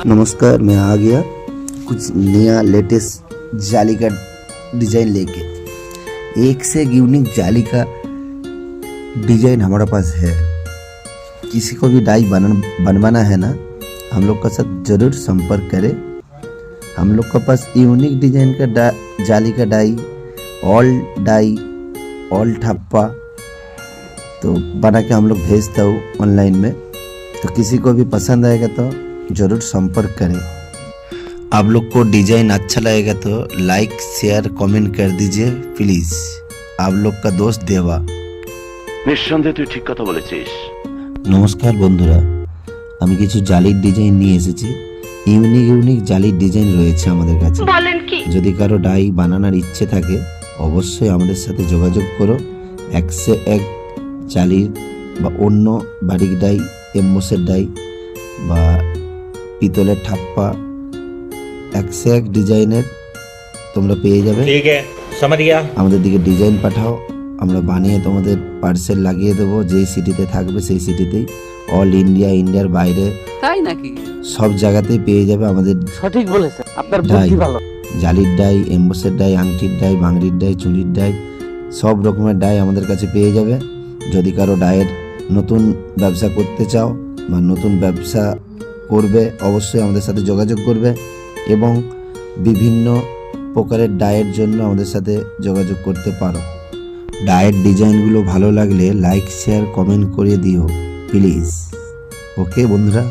नमस्कार, मैं आ गया कुछ नया लेटेस्ट जाली का डिजाइन लेके। एक से यूनिक जाली का डिजाइन हमारे पास है। किसी को भी डाई बनवाना है ना, हम लोग का साथ जरूर संपर्क करें। हम लोग के पास यूनिक डिजाइन का जाली का डाई, ऑल ठप्पा तो बना के हम लोग भेजता हूँ ऑनलाइन में। तो किसी को भी पसंद आएगा तो ज़रूर संपर्क करें। आप लोग को डिजाइन अच्छा लगेगा तो लाइक शेयर कमेंट कर दीजिए प्लीज। आप लोग का दोस्त देवा। নিঃসন্দেহে তুই ঠিক কথা বলেছিস। নমস্কার বন্ধুরা, আমি কিছু জালির ডিজাইন নিয়ে এসেছি। ইউনিক জালির ডিজাইন রয়েছে আমাদের কাছে। বলেন কি? যদি কারো ডাই বানানোর ইচ্ছে থাকে অবশ্যই আমাদের সাথে যোগাযোগ করো। 101 জালির বা অন্য বারিক ডাই, এমবোসের ডাই বা পিতলের ঠাপ্পা 101 ডিজাইনের তোমরা পেয়ে যাবে। ঠিক আছে, समझ गया। আমাদের দিকে ডিজাইন পাঠাও, আমরা বানিয়ে তোমাদের পার্সেল লাগিয়ে দেবো। যেই সিটিতে থাকবে সেই সিটিতেই, অল ইন্ডিয়ার বাইরে, তাই নাকি? সব জায়গাতেই পেয়ে যাবে আমাদের। সঠিক বলেছেন, আপনার বুদ্ধি ভালো। জালির ডাই, এমবোসের ডাই, আংটির ডাই, বাংরির ডাই, চুড়ির ডাই, সব রকমের ডাই আমাদের কাছে পেয়ে যাবে। যদি কারো ডায়ের নতুন ব্যবসা করতে চাও বা নতুন ব্যবসা করবে অবশ্যই আমাদের সাথে যোগাযোগ করবে। এবং বিভিন্ন প্রকারের ডায়ের জন্য আমাদের সাথে যোগাযোগ করতে পারো। ডায়ের ডিজাইনগুলো ভালো লাগলে লাইক শেয়ার কমেন্ট করে দিও প্লিজ। ওকে বন্ধুরা।